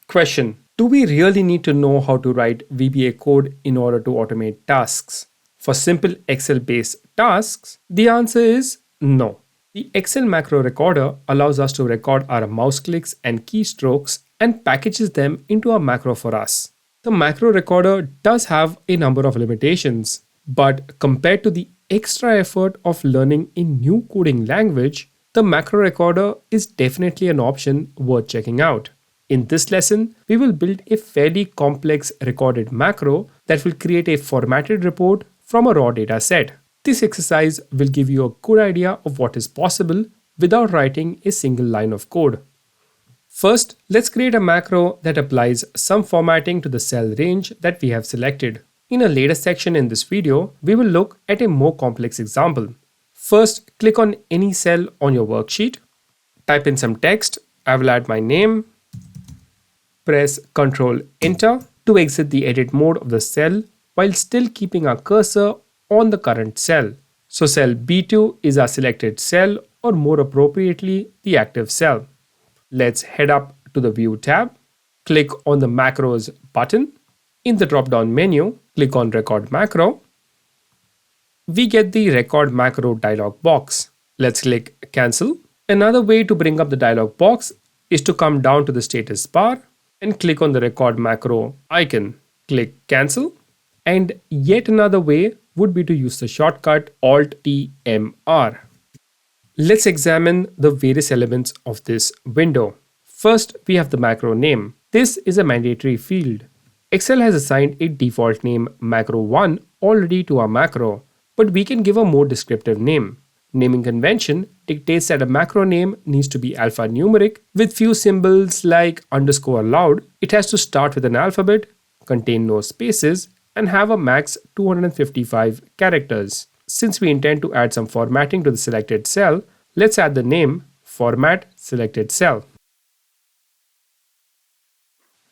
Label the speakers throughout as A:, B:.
A: Question: do we really need to know how to write VBA code in order to automate tasks? For simple Excel-based tasks, the answer is no. The Excel macro recorder allows us to record our mouse clicks and keystrokes and packages them into a macro for us. The macro recorder does have a number of limitations, but compared to the extra effort of learning a new coding language, the macro recorder is definitely an option worth checking out. In this lesson, we will build a fairly complex recorded macro that will create a formatted report from a raw data set. This exercise will give you a good idea of what is possible without writing a single line of code. First, let's create a macro that applies some formatting to the cell range that we have selected. In a later section in this video, we will look at a more complex example. First, click on any cell on your worksheet, type in some text. I will add my name. Press Ctrl Enter to exit the edit mode of the cell while still keeping our cursor on the current cell. So cell B2 is our selected cell, or more appropriately, the active cell. Let's head up to the View tab, click on the Macros button. In the drop-down menu, click on Record Macro. We get the Record Macro dialog box. Let's click Cancel. Another way to bring up the dialog box is to come down to the status bar and click on the Record Macro icon. Click Cancel. And yet another way would be to use the shortcut Alt-T-M-R. Let's examine the various elements of this window. First, we have the macro name. This is a mandatory field. Excel has assigned a default name macro1 already to our macro, but we can give a more descriptive name. Naming convention dictates that a macro name needs to be alphanumeric with few symbols like underscore allowed. It has to start with an alphabet, contain no spaces, and have a max 255 characters. Since we intend to add some formatting to the selected cell, let's add the name Format Selected Cell.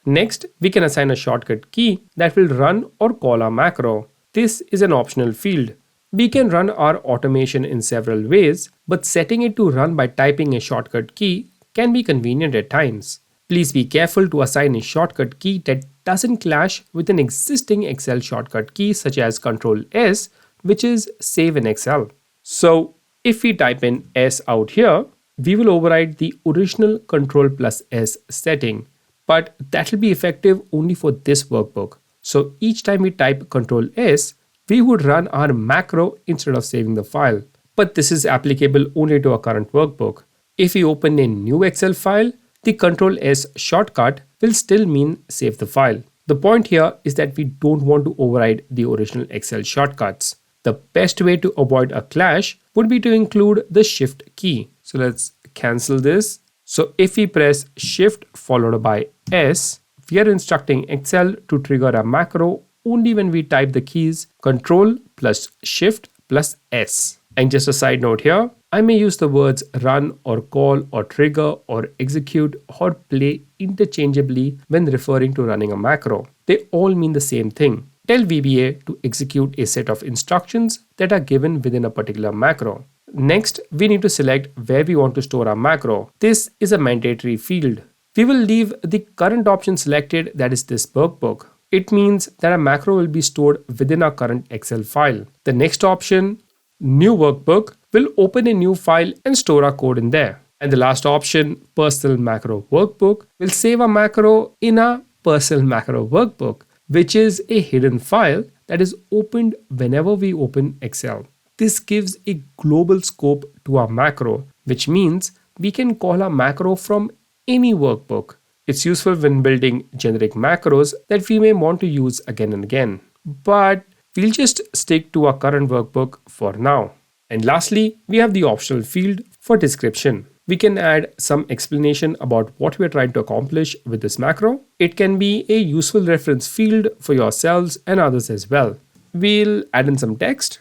A: Next, we can assign a shortcut key that will run or call our macro. This is an optional field. We can run our automation in several ways, but setting it to run by typing a shortcut key can be convenient at times. Please be careful to assign a shortcut key that doesn't clash with an existing Excel shortcut key such as Ctrl S, which is Save in Excel. So if we type in S out here, we will override the original Ctrl+ S setting, but that will be effective only for this workbook. So each time we type Ctrl S, we would run our macro instead of saving the file. But this is applicable only to our current workbook. If we open a new Excel file, the Ctrl S shortcut will still mean save the file. The point here is that we don't want to override the original Excel shortcuts. The best way to avoid a clash would be to include the Shift key. So let's cancel this. So if we press Shift followed by S, we are instructing Excel to trigger a macro only when we type the keys Ctrl plus Shift plus S. And just a side note here, I may use the words run or call or trigger or execute or play interchangeably when referring to running a macro. They all mean the same thing. Tell VBA to execute a set of instructions that are given within a particular macro. Next, we need to select where we want to store our macro. This is a mandatory field. We will leave the current option selected, that is this workbook. It means that a macro will be stored within our current Excel file. The next option, New Workbook, will open a new file and store our code in there. And the last option, Personal Macro Workbook, will save a macro in a Personal Macro Workbook, which is a hidden file that is opened whenever we open Excel. This gives a global scope to our macro, which means we can call our macro from any workbook. It's useful when building generic macros that we may want to use again and again. But we'll just stick to our current workbook for now. And lastly, we have the optional field for description. We can add some explanation about what we're trying to accomplish with this macro. It can be a useful reference field for yourselves and others as well. We'll add in some text.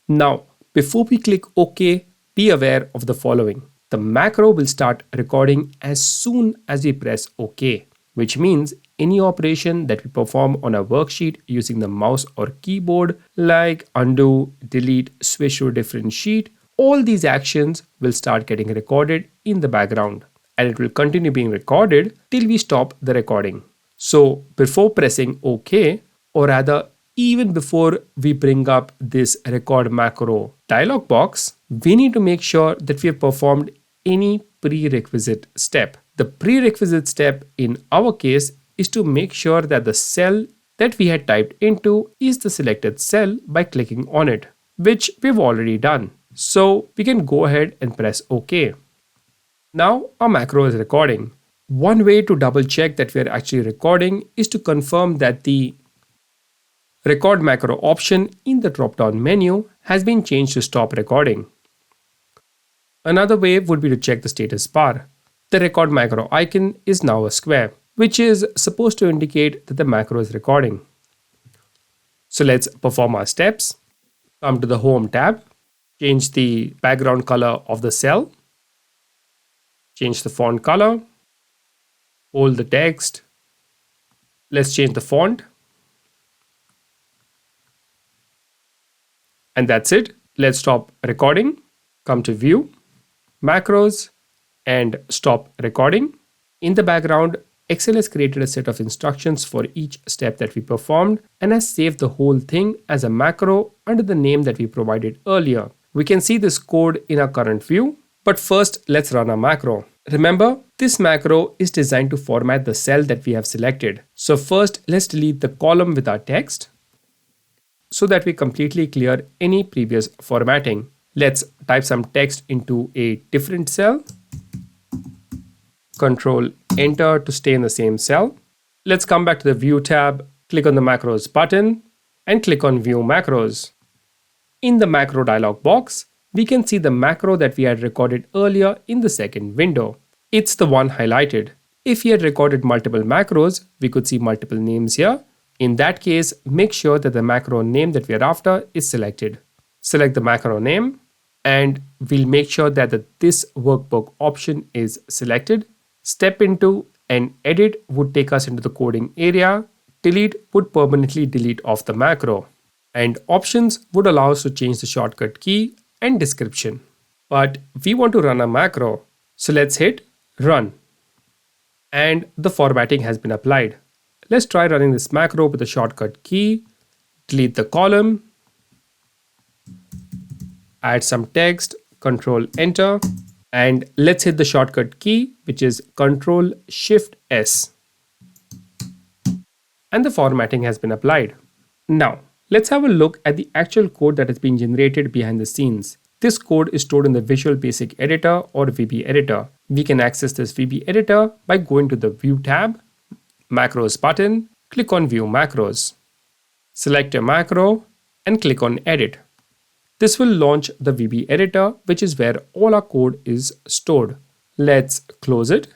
A: Now, before we click OK, be aware of the following. The macro will start recording as soon as we press OK, which means any operation that we perform on a worksheet using the mouse or keyboard, like undo, delete, switch to a different sheet, all these actions will start getting recorded in the background, and it will continue being recorded till we stop the recording. So before pressing OK, or rather even before we bring up this record macro dialog box, we need to make sure that we have performed any prerequisite step. The prerequisite step in our case is to make sure that the cell that we had typed into is the selected cell by clicking on it, which we've already done. So we can go ahead and press OK. Now our macro is recording. One way to double check that we are actually recording is to confirm that the record macro option in the drop-down menu has been changed to stop recording. Another way would be to check the status bar. The record macro icon is now a square, which is supposed to indicate that the macro is recording. So let's perform our steps. Come to the Home tab, change the background color of the cell, change the font color, hold the text. Let's change the font. And that's it. Let's stop recording. Come to View, Macros, and Stop Recording. In the background, Excel has created a set of instructions for each step that we performed and has saved the whole thing as a macro under the name that we provided earlier. We can see this code in our current view, but first let's run our macro. Remember, this macro is designed to format the cell that we have selected. So first, let's delete the column with our text so that we completely clear any previous formatting. Let's type some text into a different cell. Control Enter to stay in the same cell. Let's come back to the View tab, click on the Macros button, and click on View Macros. In the macro dialog box, we can see the macro that we had recorded earlier in the second window. It's the one highlighted. If we had recorded multiple macros, we could see multiple names here. In that case, make sure that the macro name that we are after is selected. Select the macro name, and we'll make sure that the This Workbook option is selected. Step into and Edit would take us into the coding area. Delete would permanently delete off the macro. And Options would allow us to change the shortcut key and description. But we want to run a macro, so let's hit Run. And the formatting has been applied. Let's try running this macro with the shortcut key, delete the column, add some text, Control Enter, and let's hit the shortcut key, which is Control Shift S. And the formatting has been applied. Now, let's have a look at the actual code that is being generated behind the scenes. This code is stored in the Visual Basic Editor or VB Editor. We can access this VB Editor by going to the View tab, Macros button, click on View Macros. Select a macro and click on Edit. This will launch the VB Editor, which is where all our code is stored. Let's close it.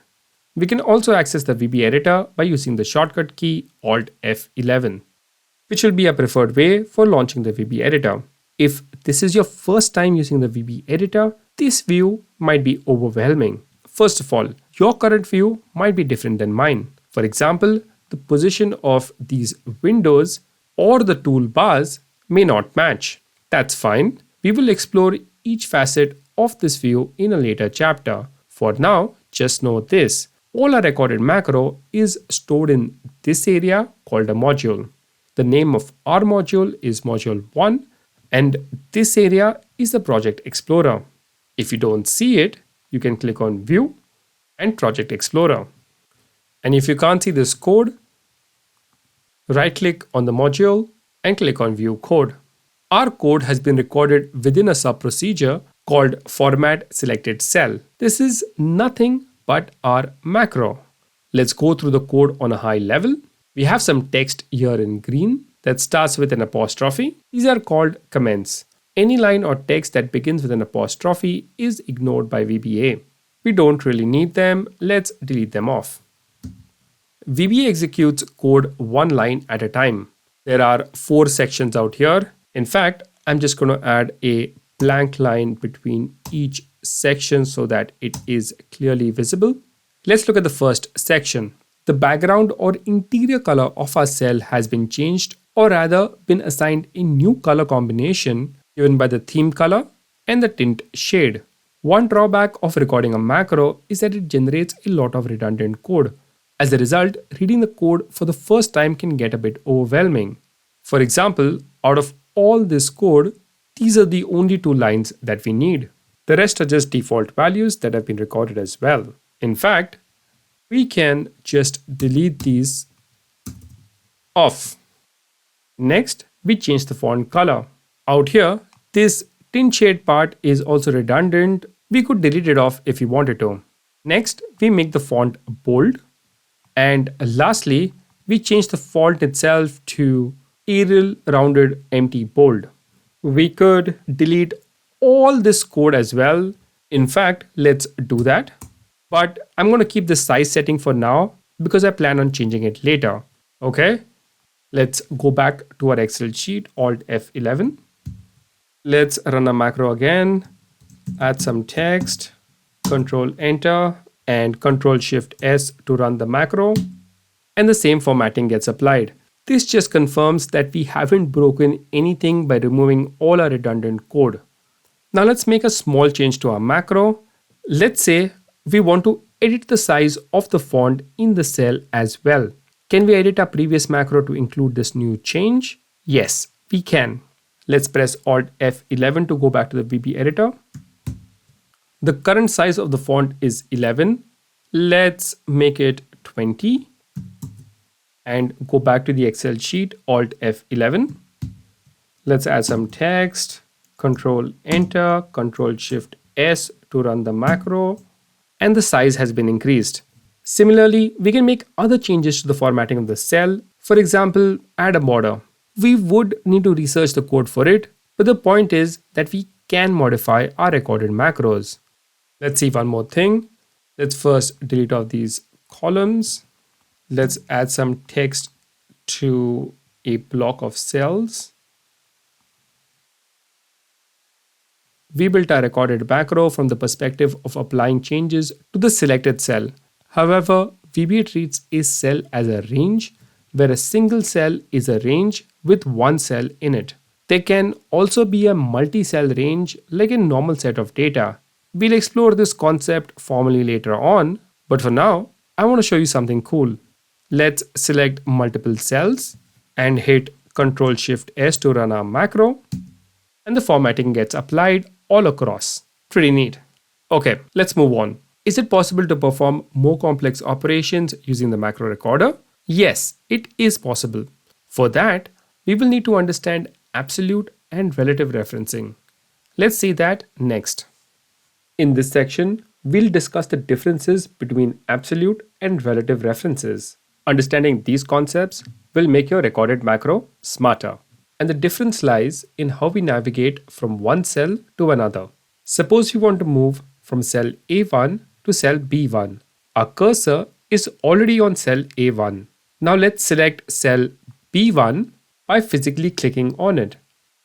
A: We can also access the VB Editor by using the shortcut key Alt F11, which will be a preferred way for launching the VB Editor. If this is your first time using the VB Editor, this view might be overwhelming. First of all, your current view might be different than mine. For example, the position of these windows or the toolbars may not match. That's fine. We will explore each facet of this view in a later chapter. For now, just know this. All our recorded macro is stored in this area called a module. The name of our module is Module 1, and this area is the Project Explorer. If you don't see it, you can click on View and Project Explorer. And if you can't see this code, right-click on the module and click on View Code. Our code has been recorded within a sub-procedure called Format Selected Cell. This is nothing but our macro. Let's go through the code on a high level. We have some text here in green that starts with an apostrophe. These are called comments. Any line or text that begins with an apostrophe is ignored by VBA. We don't really need them. Let's delete them off. VBA executes code one line at a time. There are 4 sections out here. In fact, I'm just going to add a blank line between each section so that it is clearly visible. Let's look at the first section. The background or interior color of our cell has been changed, or rather been assigned a new color combination given by the theme color and the tint shade. One drawback of recording a macro is that it generates a lot of redundant code. As a result, reading the code for the first time can get a bit overwhelming. For example, out of all this code, these are the only two lines that we need. The rest are just default values that have been recorded as well. In fact, we can just delete these off. Next, we change the font color. Out here, this tint shade part is also redundant. We could delete it off if we wanted to. Next, we make the font bold. And lastly, we change the font itself to Arial rounded empty bold. We could delete all this code as well. In fact, let's do that. But I'm going to keep the size setting for now because I plan on changing it later. Okay, let's go back to our Excel sheet, Alt F11. Let's run a macro again, add some text, Control Enter, and Control Shift S to run the macro. And the same formatting gets applied. This just confirms that we haven't broken anything by removing all our redundant code. Now let's make a small change to our macro. Let's say we want to edit the size of the font in the cell as well. Can we edit our previous macro to include this new change? Yes, we can. Let's press Alt F11 to go back to the VB editor. The current size of the font is 11. Let's make it 20. And go back to the Excel sheet, Alt F11. Let's add some text, Control Enter, Control Shift S to run the macro, and the size has been increased. Similarly, we can make other changes to the formatting of the cell. For example, add a border. We would need to research the code for it, but the point is that we can modify our recorded macros. Let's see one more thing. Let's first delete all these columns. Let's add some text to a block of cells. We built our recorded macro from the perspective of applying changes to the selected cell. However, VBA treats a cell as a range, where a single cell is a range with one cell in it. There can also be a multi-cell range like a normal set of data. We'll explore this concept formally later on, but for now, I want to show you something cool. Let's select multiple cells and hit Ctrl Shift S to run our macro, and the formatting gets applied all across. Pretty neat. Okay, let's move on. Is it possible to perform more complex operations using the macro recorder? Yes, it is possible. For that, we will need to understand absolute and relative referencing. Let's see that next. In this section, we'll discuss the differences between absolute and relative references. Understanding these concepts will make your recorded macro smarter. And the difference lies in how we navigate from one cell to another. Suppose you want to move from cell A1 to cell B1. Our cursor is already on cell A1. Now let's select cell B1 by physically clicking on it.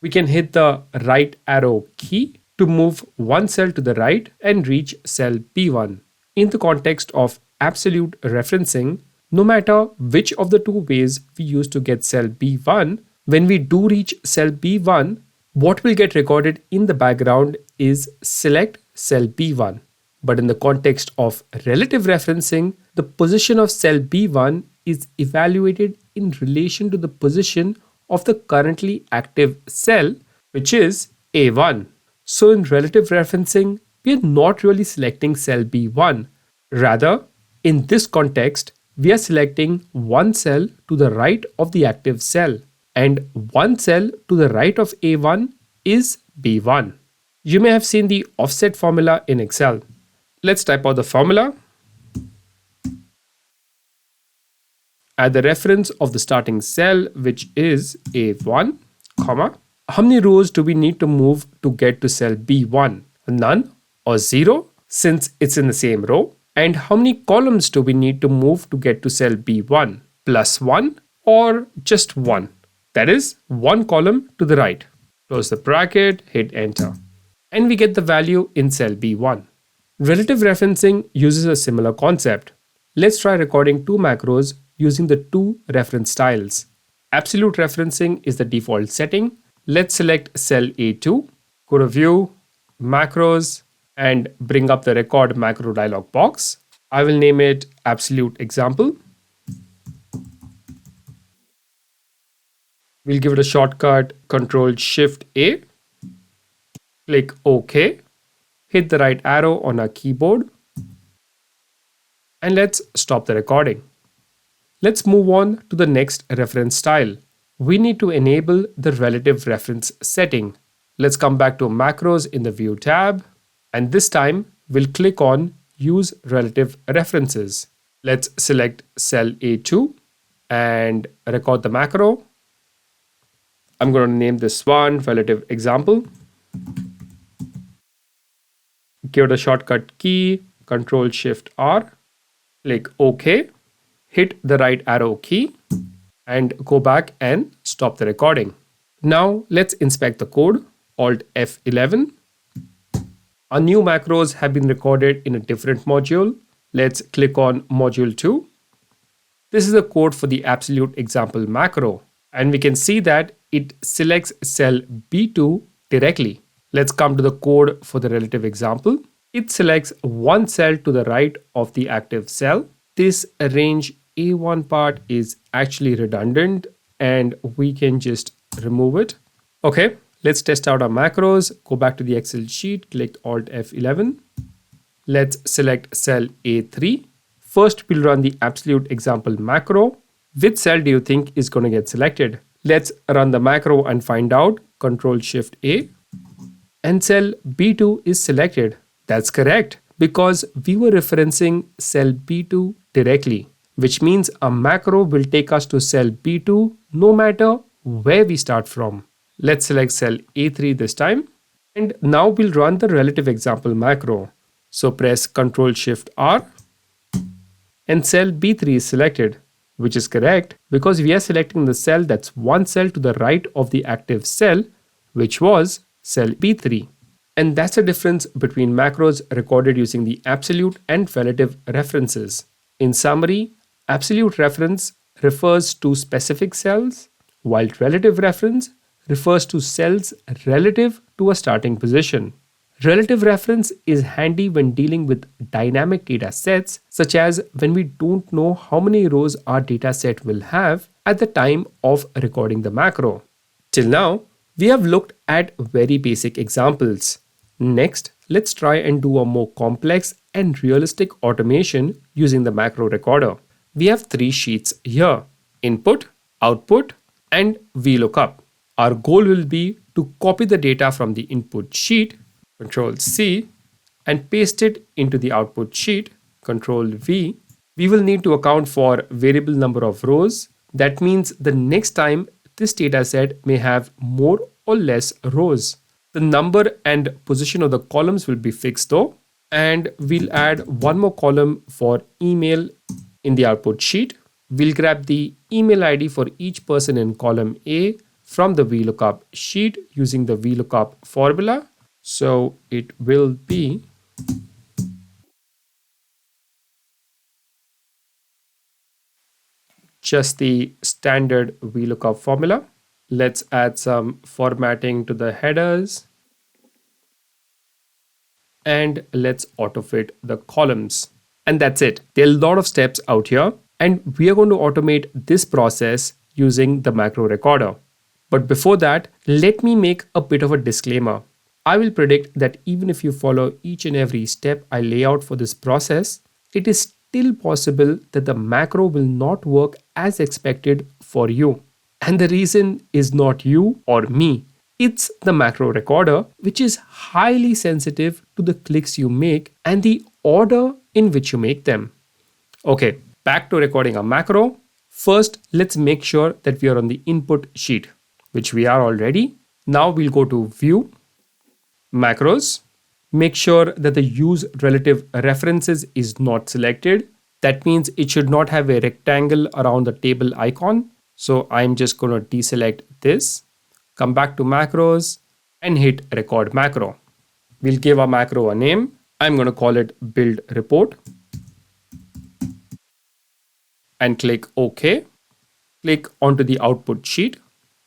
A: We can hit the right arrow key to move one cell to the right and reach cell B1. In the context of absolute referencing, no matter which of the two ways we use to get cell B1, when we do reach cell B1, what will get recorded in the background is select cell B1. But in the context of relative referencing, the position of cell B1 is evaluated in relation to the position of the currently active cell, which is A1. So in relative referencing, we are not really selecting cell B1. Rather, in this context, we are selecting one cell to the right of the active cell, and one cell to the right of A1 is B1. You may have seen the offset formula in Excel. Let's type out the formula. At the reference of the starting cell, which is A1, comma, how many rows do we need to move to get to cell B1? None or 0, since it's in the same row. And how many columns do we need to move to get to cell B1? +1 or just 1? That is, one column to the right. Close the bracket, hit enter. And we get the value in cell B1. Relative referencing uses a similar concept. Let's try recording two macros using the two reference styles. Absolute referencing is the default setting. Let's select cell A2, go to View, macros and bring up the record macro dialog box. I will name it absolute example. We'll give it a shortcut Control-Shift-A. Click OK. Hit the right arrow on our keyboard. And let's stop the recording. Let's move on to the next reference style. We need to enable the relative reference setting. Let's come back to macros in the View tab. And this time, we'll click on Use Relative References. Let's select cell A2 and record the macro. I'm going to name this one relative example. Give it a shortcut key, Control-Shift-R. Click OK. Hit the right arrow key and go back and stop the recording. Now let's inspect the code. Alt F11. Our new macros have been recorded in a different module. Let's click on module 2. This is the code for the absolute example macro, and we can see that it selects cell B2 directly. Let's come to the code for the relative example. It selects one cell to the right of the active cell. This range A1 part is actually redundant and we can just remove it. Okay, let's test out our macros. Go back to the Excel sheet, click Alt F11. Let's select cell A3. First, we'll run the absolute example macro. Which cell do you think is going to get selected? Let's run the macro and find out. Control-Shift-A. And cell B2 is selected. That's correct, because we were referencing cell B2 directly, which means a macro will take us to cell B2 no matter where we start from. Let's select cell A3 this time. And now we'll run the relative example macro. So press Control-Shift-R. And cell B3 is selected, which is correct because we are selecting the cell that's one cell to the right of the active cell, which was cell B3. And that's the difference between macros recorded using the absolute and relative references. In summary, absolute reference refers to specific cells, while relative reference refers to cells relative to a starting position. Relative reference is handy when dealing with dynamic data sets, such as when we don't know how many rows our data set will have at the time of recording the macro. Till now, we have looked at very basic examples. Next, let's try and do a more complex and realistic automation using the macro recorder. We have three sheets here: input, output, and VLOOKUP. Our goal will be to copy the data from the input sheet, Control-C, and paste it into the output sheet, Control-V. We will need to account for variable number of rows. That means the next time this dataset may have more or less rows. The number and position of the columns will be fixed though, and we'll add one more column for email in the output sheet. We'll grab the email ID for each person in column A from the VLOOKUP sheet using the VLOOKUP formula. So it will be just the standard VLOOKUP formula. Let's add some formatting to the headers. And let's autofit the columns. And that's it. There are a lot of steps out here, and we are going to automate this process using the macro recorder. But before that, let me make a bit of a disclaimer. I will predict that even if you follow each and every step I lay out for this process, it is still possible that the macro will not work as expected for you. And the reason is not you or me. It's the macro recorder, which is highly sensitive to the clicks you make and the order in which you make them. Okay, back to recording a macro. First, let's make sure that we are on the input sheet, which we are already. Now we'll go to View, Macros. Make sure that the Use Relative References is not selected. That means it should not have a rectangle around the table icon. So I'm just going to deselect this. Come back to macros and hit record macro. We'll give our macro a name. I'm going to call it build report. And click OK. Click onto the output sheet.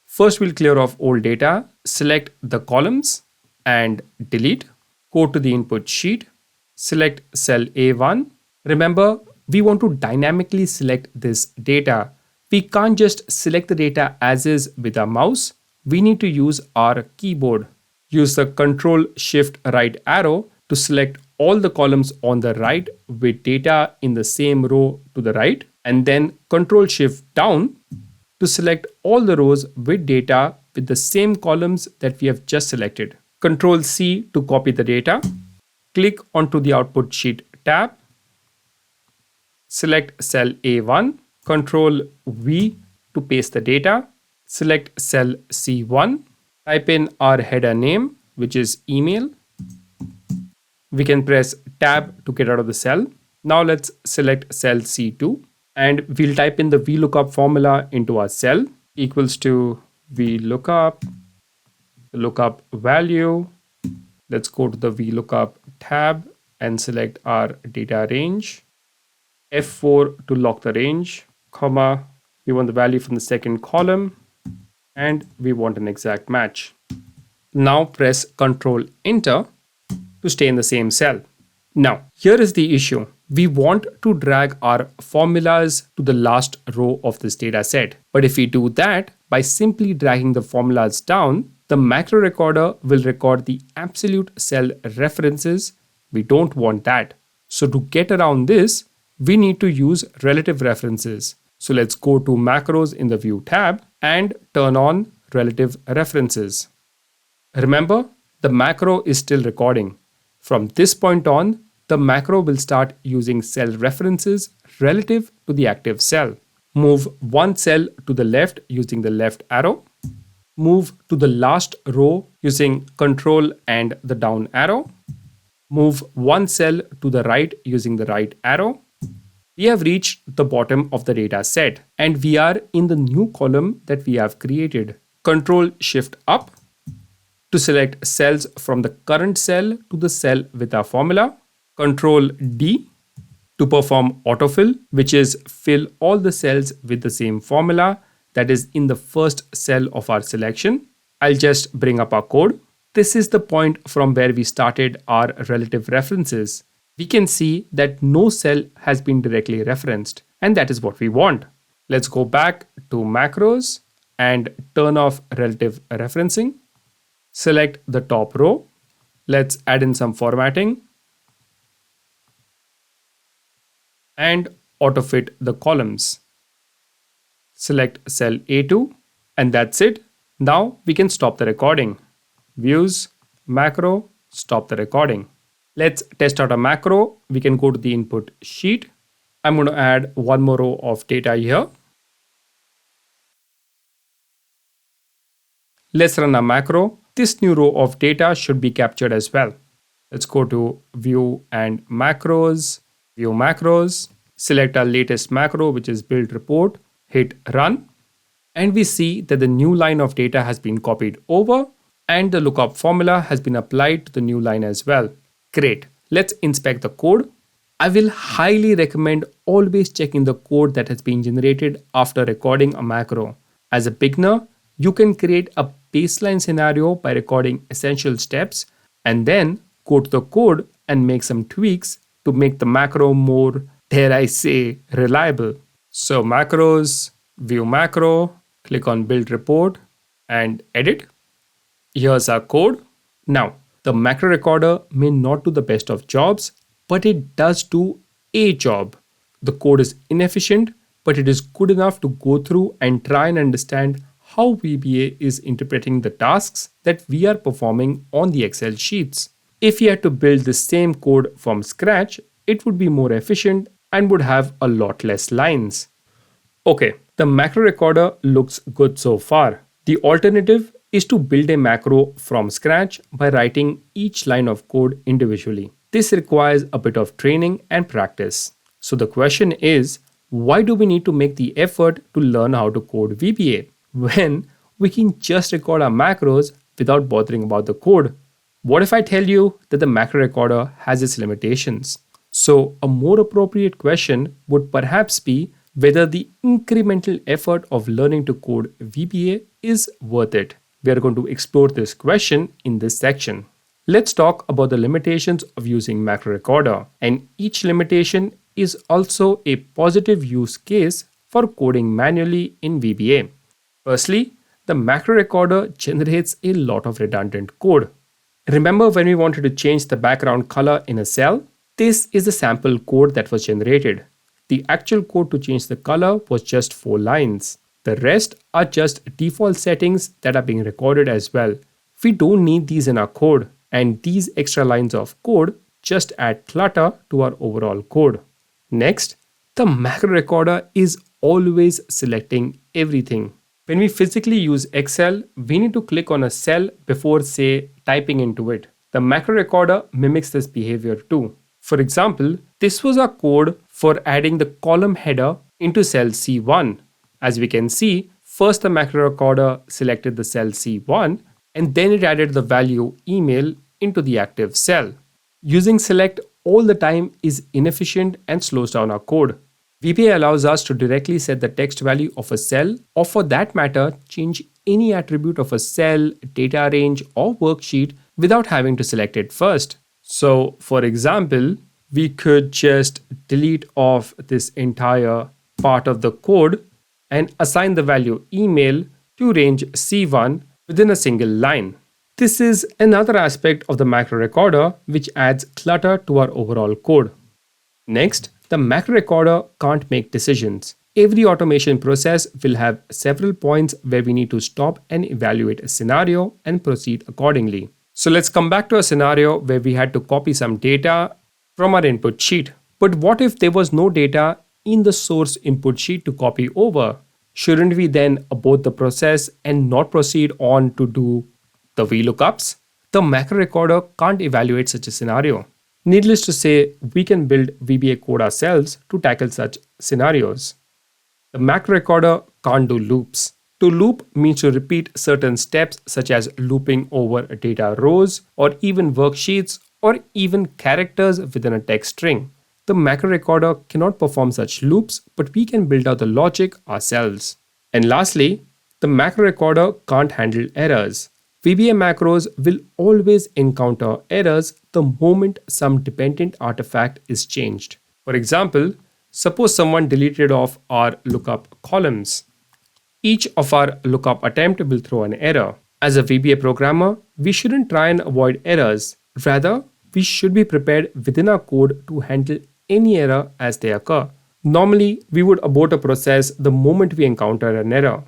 A: First, we'll clear off old data, select the columns and delete. Go to the input sheet, select cell A1. Remember, we want to dynamically select this data. We can't just select the data as is with our mouse. We need to use our keyboard. Use the Control Shift right arrow to select all the columns on the right with data in the same row to the right, and then Control Shift down to select all the rows with data with the same columns that we have just selected. Control C to copy the data. Click onto the Output Sheet tab. Select cell A1. Control V to paste the data. Select cell C1. Type in our header name, which is email. We can press tab to get out of the cell. Now let's select cell C2 and we'll type in the VLOOKUP formula into our cell, equals to VLOOKUP, lookup value. Let's go to the VLOOKUP tab and select our data range. F4 to lock the range, comma, we want the value from the second column and we want an exact match. Now press Ctrl Enter to stay in the same cell. Now, here is the issue. We want to drag our formulas to the last row of this data set. But if we do that by simply dragging the formulas down, the macro recorder will record the absolute cell references. We don't want that. So to get around this, we need to use relative references. So let's go to macros in the View tab and turn on relative references. Remember, the macro is still recording. From this point on, the macro will start using cell references relative to the active cell. Move one cell to the left using the left arrow. Move to the last row using Control and the down arrow. Move one cell to the right using the right arrow. We have reached the bottom of the data set and we are in the new column that we have created. Control Shift up to select cells from the current cell to the cell with our formula. Control D to perform autofill, which is fill all the cells with the same formula that is in the first cell of our selection. I'll just bring up our code. This is the point from where we started our relative references. We can see that no cell has been directly referenced, and that is what we want. Let's go back to macros and turn off relative referencing. Select the top row. Let's add in some formatting and autofit the columns. Select cell A2 and that's it. Now we can stop the recording. Views, macro, stop the recording. Let's test out a macro. We can go to the input sheet. I'm going to add one more row of data here. Let's run a macro. This new row of data should be captured as well. Let's go to View and Macros, View Macros, select our latest macro, which is Build Report, hit Run, and we see that the new line of data has been copied over and the lookup formula has been applied to the new line as well. Great. Let's inspect the code. I will highly recommend always checking the code that has been generated after recording a macro. As a beginner, you can create a baseline scenario by recording essential steps and then go to the code and make some tweaks to make the macro more, dare I say, reliable. So macros, View Macro, click on Build Report and edit. Here's our code. Now, the macro recorder may not do the best of jobs, but it does do a job. The code is inefficient, but it is good enough to go through and try and understand how VBA is interpreting the tasks that we are performing on the Excel sheets. If you had to build the same code from scratch, it would be more efficient and would have a lot less lines. Okay, the macro recorder looks good so far. The alternative is to build a macro from scratch by writing each line of code individually. This requires a bit of training and practice. So the question is, why do we need to make the effort to learn how to code VBA when we can just record our macros without bothering about the code? What if I tell you that the macro recorder has its limitations? So a more appropriate question would perhaps be whether the incremental effort of learning to code VBA is worth it. We are going to explore this question in this section. Let's talk about the limitations of using macro recorder, and each limitation is also a positive use case for coding manually in VBA. Firstly, the macro recorder generates a lot of redundant code. Remember when we wanted to change the background color in a cell? This is the sample code that was generated. The actual code to change the color was just 4 lines. The rest are just default settings that are being recorded as well. We don't need these in our code, and these extra lines of code just add clutter to our overall code. Next, the macro recorder is always selecting everything. When we physically use Excel, we need to click on a cell before, say, typing into it. The macro recorder mimics this behavior too. For example, this was our code for adding the column header into cell C1. As we can see, first the macro recorder selected the cell C1 and then it added the value email into the active cell. Using select all the time is inefficient and slows down our code. VBA allows us to directly set the text value of a cell, or for that matter, change any attribute of a cell, data range, or worksheet without having to select it first. So, for example, we could just delete off this entire part of the code and assign the value email to range C1 within a single line. This is another aspect of the macro recorder which adds clutter to our overall code. Next, the macro recorder can't make decisions. Every automation process will have several points where we need to stop and evaluate a scenario and proceed accordingly. So let's come back to a scenario where we had to copy some data from our input sheet. But what if there was no data in the source input sheet to copy over? Shouldn't we then abort the process and not proceed on to do the VLOOKUPs? The macro recorder can't evaluate such a scenario. Needless to say, we can build VBA code ourselves to tackle such scenarios. The macro recorder can't do loops. To loop means to repeat certain steps such as looping over data rows or even worksheets or even characters within a text string. The macro recorder cannot perform such loops, but we can build out the logic ourselves. And lastly, the macro recorder can't handle errors. VBA macros will always encounter errors the moment some dependent artifact is changed. For example, suppose someone deleted off our lookup columns. Each of our lookup attempt will throw an error. As a VBA programmer, we shouldn't try and avoid errors. Rather, we should be prepared within our code to handle any error as they occur. Normally, we would abort a process the moment we encounter an error.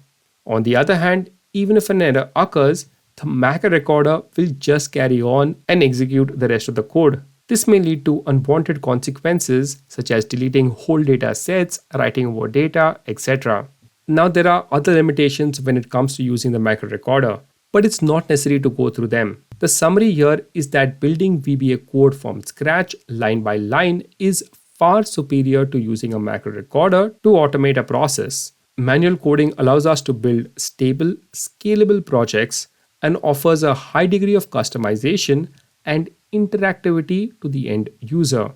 A: On the other hand, even if an error occurs, the macro recorder will just carry on and execute the rest of the code. This may lead to unwanted consequences such as deleting whole data sets, writing over data, etc. Now there are other limitations when it comes to using the macro recorder, but it's not necessary to go through them. The summary here is that building VBA code from scratch, line by line, is far superior to using a macro recorder to automate a process. Manual coding allows us to build stable, scalable projects and offers a high degree of customization and interactivity to the end user.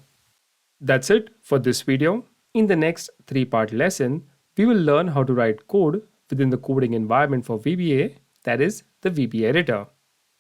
A: That's it for this video. In the next 3-part lesson, we will learn how to write code within the coding environment for VBA, that is the VB editor.